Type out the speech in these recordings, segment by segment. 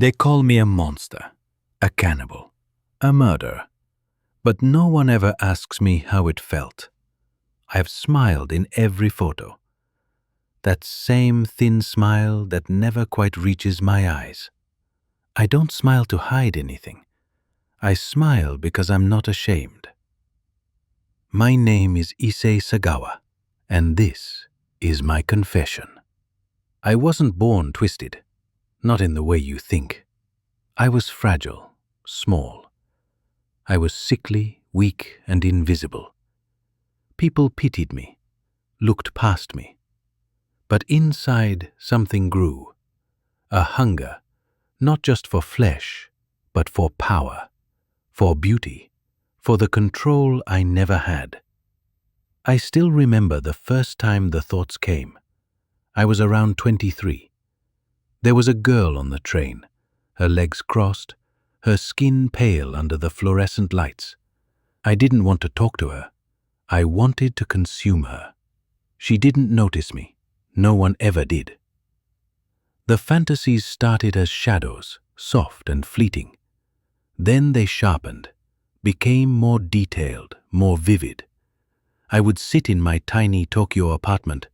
They call me a monster, a cannibal, a murderer. But no one ever asks me how it felt. I have smiled in every photo. That same thin smile that never quite reaches my eyes. I don't smile to hide anything. I smile because I'm not ashamed. My name is Issei Sagawa, and this is my confession. I wasn't born twisted, not in the way you think. I was fragile, small. I was sickly, weak, and invisible. People pitied me, looked past me. But inside something grew, a hunger, not just for flesh, but for power, for beauty, for the control I never had. I still remember the first time the thoughts came. I was around 23. There was a girl on the train, her legs crossed, her skin pale under the fluorescent lights. I didn't want to talk to her. I wanted to consume her. She didn't notice me. No one ever did. The fantasies started as shadows, soft and fleeting. Then they sharpened, became more detailed, more vivid. I would sit in my tiny Tokyo apartment,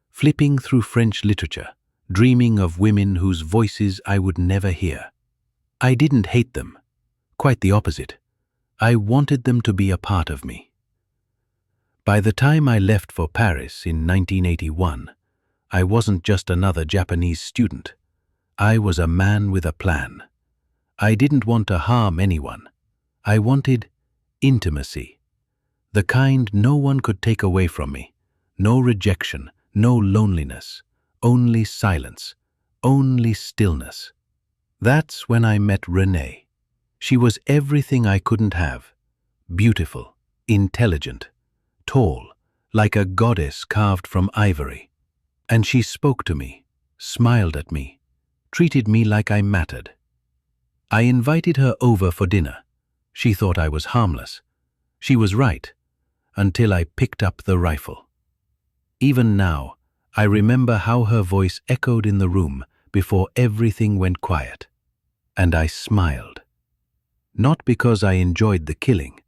flipping through French literature, dreaming of women whose voices I would never hear. I didn't hate them. Quite the opposite. I wanted them to be a part of me. By the time I left for Paris in 1981, I wasn't just another Japanese student. I was a man with a plan. I didn't want to harm anyone. I wanted intimacy. The kind no one could take away from me. No rejection, no loneliness, only silence, only stillness. That's when I met Renee. She was everything I couldn't have. Beautiful, intelligent, tall, like a goddess carved from ivory. And she spoke to me, smiled at me, treated me like I mattered. I invited her over for dinner. She thought I was harmless. She was right, until I picked up the rifle. Even now, I remember how her voice echoed in the room before everything went quiet. And I smiled. Not because I enjoyed the killing,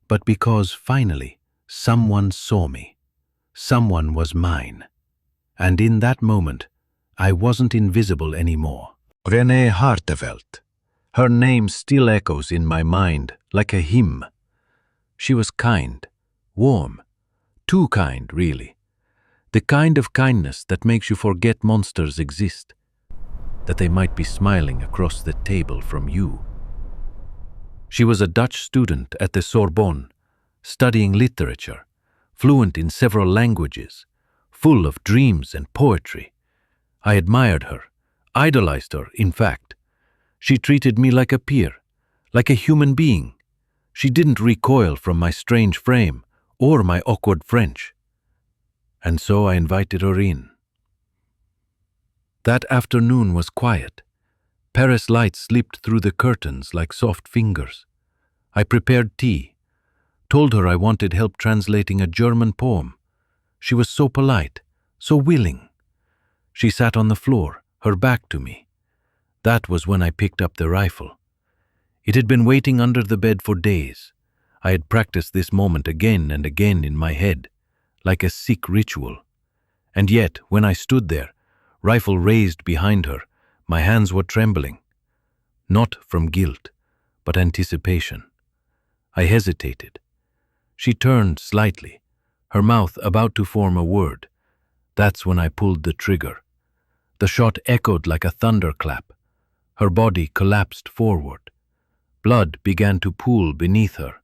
but because finally someone saw me. Someone was mine. And in that moment, I wasn't invisible anymore. Renee Hartevelt. Her name still echoes in my mind like a hymn. She was kind, warm, too kind, really. The kind of kindness that makes you forget monsters exist, that they might be smiling across the table from you. She was a Dutch student at the Sorbonne, studying literature, fluent in several languages, full of dreams and poetry. I admired her, idolized her, in fact. She treated me like a peer, like a human being. She didn't recoil from my strange frame or my awkward French. And so I invited her in. That afternoon was quiet. Paris light slipped through the curtains like soft fingers. I prepared tea, told her I wanted help translating a German poem. She was so polite, so willing. She sat on the floor, her back to me. That was when I picked up the rifle. It had been waiting under the bed for days. I had practiced this moment again and again in my head, like a sick ritual. And yet, when I stood there, rifle raised behind her, my hands were trembling. Not from guilt, but anticipation. I hesitated. She turned slightly, her mouth about to form a word. That's when I pulled the trigger. The shot echoed like a thunderclap. Her body collapsed forward. Blood began to pool beneath her,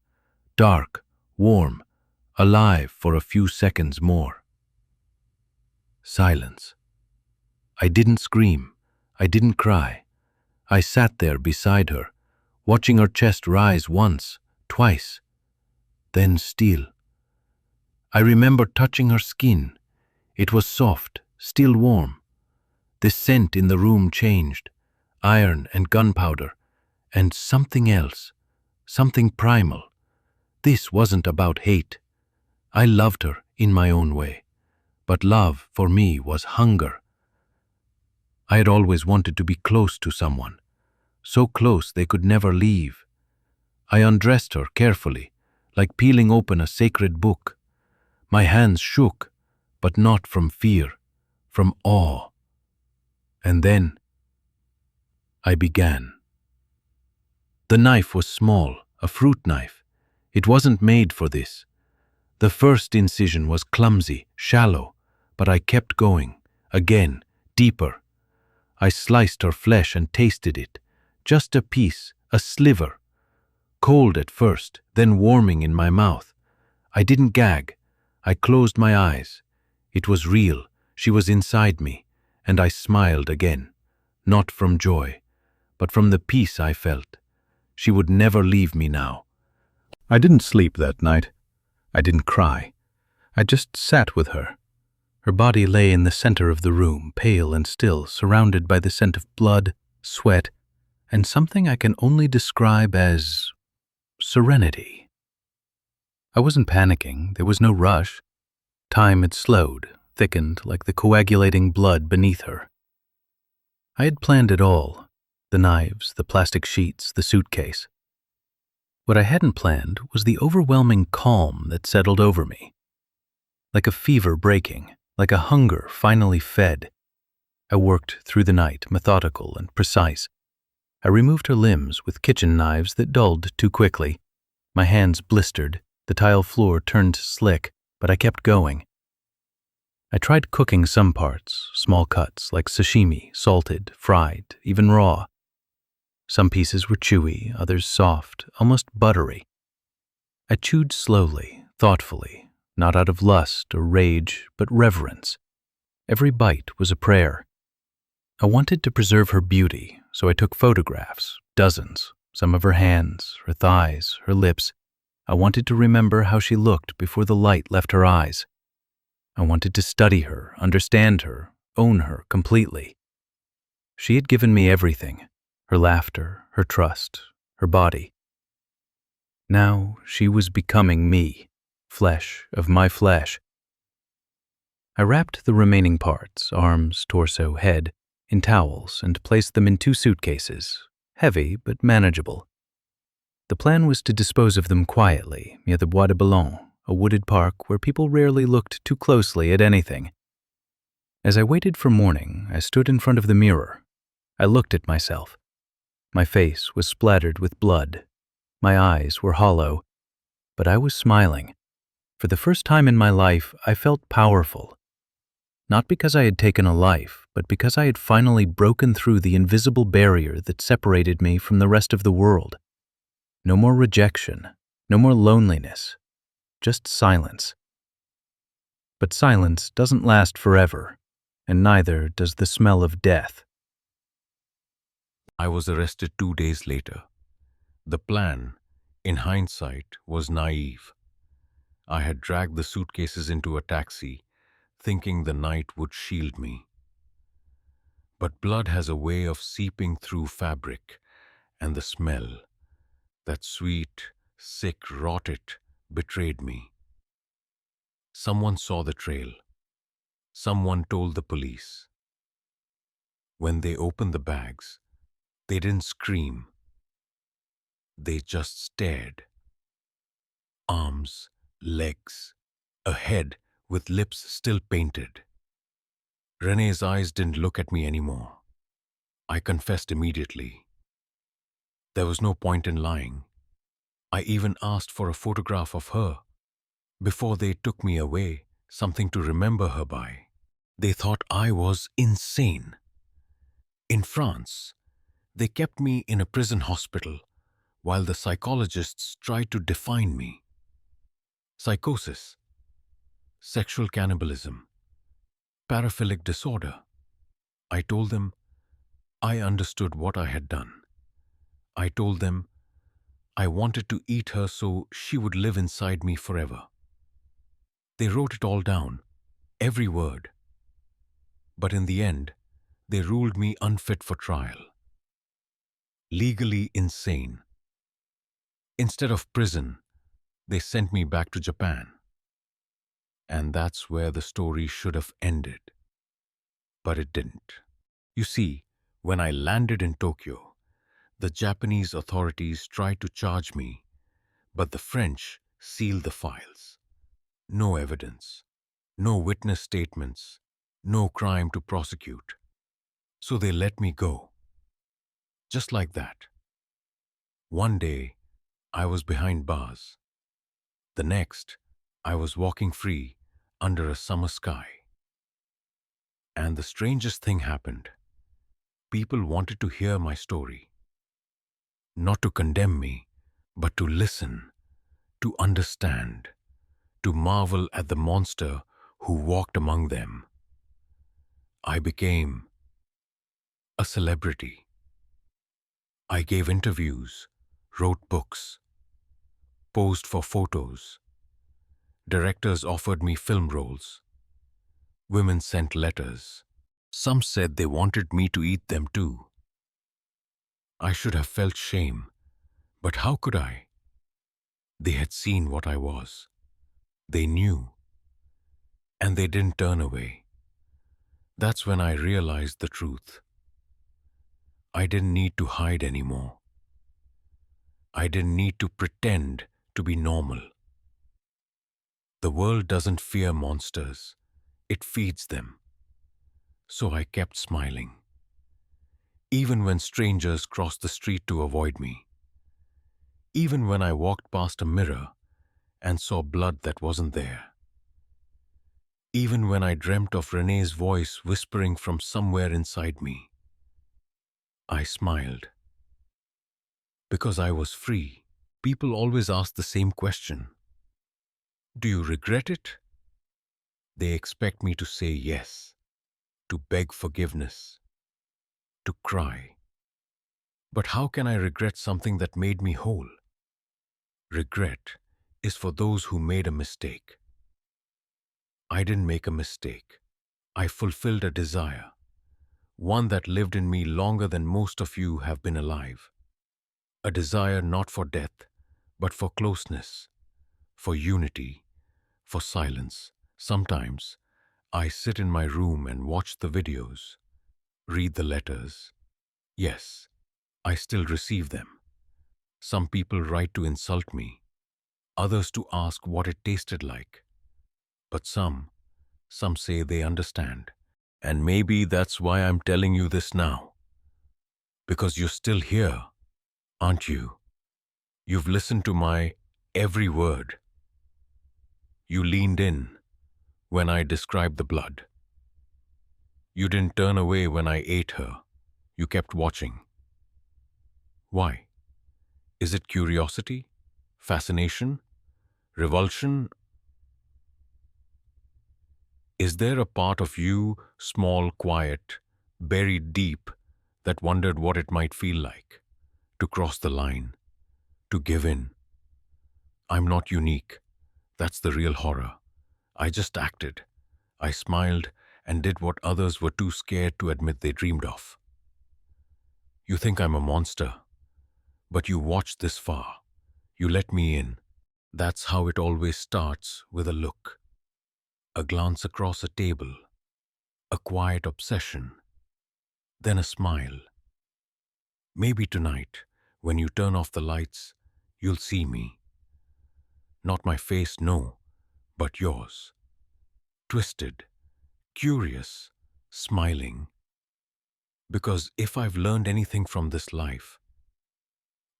dark, warm, alive for a few seconds more. Silence. I didn't scream. I didn't cry. I sat there beside her, watching her chest rise once, twice, then still. I remember touching her skin. It was soft, still warm. The scent in the room changed. Iron and gunpowder, and something else, something primal. This wasn't about hate. I loved her in my own way, but love for me was hunger. I had always wanted to be close to someone, so close they could never leave. I undressed her carefully, like peeling open a sacred book. My hands shook, but not from fear, from awe. And then I began. The knife was small, a fruit knife. It wasn't made for this. The first incision was clumsy, shallow, but I kept going, again, deeper. I sliced her flesh and tasted it, just a piece, a sliver. Cold at first, then warming in my mouth. I didn't gag. I closed my eyes. It was real. She was inside me, and I smiled again, not from joy, but from the peace I felt. She would never leave me now. I didn't sleep that night. I didn't cry. I just sat with her. Her body lay in the center of the room, pale and still, surrounded by the scent of blood, sweat, and something I can only describe as serenity. I wasn't panicking. There was no rush. Time had slowed, thickened like the coagulating blood beneath her. I had planned it all. The knives, the plastic sheets, the suitcase. What I hadn't planned was the overwhelming calm that settled over me. Like a fever breaking, like a hunger finally fed. I worked through the night, methodical and precise. I removed her limbs with kitchen knives that dulled too quickly. My hands blistered, the tile floor turned slick, but I kept going. I tried cooking some parts, small cuts like sashimi, salted, fried, even raw. Some pieces were chewy, others soft, almost buttery. I chewed slowly, thoughtfully, not out of lust or rage, but reverence. Every bite was a prayer. I wanted to preserve her beauty, so I took photographs, dozens, some of her hands, her thighs, her lips. I wanted to remember how she looked before the light left her eyes. I wanted to study her, understand her, own her completely. She had given me everything. Her laughter, her trust, her body. Now she was becoming me, flesh of my flesh. I wrapped the remaining parts, arms, torso, head, in towels and placed them in 2 suitcases, heavy but manageable. The plan was to dispose of them quietly near the Bois de Boulogne, a wooded park where people rarely looked too closely at anything. As I waited for morning, I stood in front of the mirror. I looked at myself. My face was splattered with blood. My eyes were hollow, but I was smiling. For the first time in my life, I felt powerful. Not because I had taken a life, but because I had finally broken through the invisible barrier that separated me from the rest of the world. No more rejection, no more loneliness, just silence. But silence doesn't last forever, and neither does the smell of death. I was arrested 2 days later. The plan, in hindsight, was naive. I had dragged the suitcases into a taxi, thinking the night would shield me. But blood has a way of seeping through fabric, and the smell, that sweet, sick rotted, betrayed me. Someone saw the trail. Someone told the police. When they opened the bags, they didn't scream. They just stared. Arms, legs, a head with lips still painted. Renee's eyes didn't look at me anymore. I confessed immediately. There was no point in lying. I even asked for a photograph of her. Before they took me away, something to remember her by. They thought I was insane. In France, they kept me in a prison hospital while the psychologists tried to define me. Psychosis, sexual cannibalism, paraphilic disorder. I told them I understood what I had done. I told them I wanted to eat her so she would live inside me forever. They wrote it all down, every word. But in the end, they ruled me unfit for trial. Legally insane. Instead of prison, they sent me back to Japan. And that's where the story should have ended. But it didn't. You see, when I landed in Tokyo, The Japanese authorities tried to charge me, but the French sealed the files. No evidence, no witness statements, no crime to prosecute. So they let me go. Just like that. One day, I was behind bars. The next, I was walking free under a summer sky. And the strangest thing happened. People wanted to hear my story. Not to condemn me, but to listen, to understand, to marvel at the monster who walked among them. I became a celebrity. I gave interviews, wrote books, posed for photos. Directors offered me film roles. Women sent letters. Some said they wanted me to eat them too. I should have felt shame, but how could I? They had seen what I was. They knew. And they didn't turn away. That's when I realized the truth. I didn't need to hide anymore. I didn't need to pretend to be normal. The world doesn't fear monsters. It feeds them. So I kept smiling. Even when strangers crossed the street to avoid me. Even when I walked past a mirror and saw blood that wasn't there. Even when I dreamt of Renee's voice whispering from somewhere inside me. I smiled. Because I was free. People always ask the same question. Do you regret it? They expect me to say yes, to beg forgiveness, to cry. But how can I regret something that made me whole? Regret is for those who made a mistake. I didn't make a mistake. I fulfilled a desire, one that lived in me longer than most of you have been alive. A desire not for death, but for closeness, for unity, for silence. Sometimes, I sit in my room and watch the videos, read the letters. Yes, I still receive them. Some people write to insult me, others to ask what it tasted like. But some say they understand. And maybe that's why I'm telling you this now. Because you're still here, aren't you? You've listened to my every word. You leaned in when I described the blood. You didn't turn away when I ate her. You kept watching. Why? Is it curiosity? Fascination? Revulsion? Is there a part of you, small, quiet, buried deep, that wondered what it might feel like? To cross the line? To give in? I'm not unique. That's the real horror. I just acted. I smiled and did what others were too scared to admit they dreamed of. You think I'm a monster, but you watched this far. You let me in. That's how it always starts, with a look. A glance across a table. A quiet obsession. Then a smile. Maybe tonight, when you turn off the lights, you'll see me. Not my face, no, but yours. Twisted, curious, smiling. Because if I've learned anything from this life,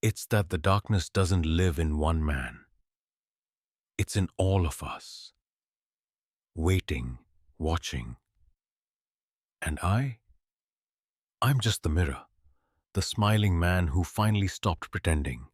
it's that the darkness doesn't live in one man. It's in all of us. Waiting, watching. And I'm just the mirror, the smiling man who finally stopped pretending.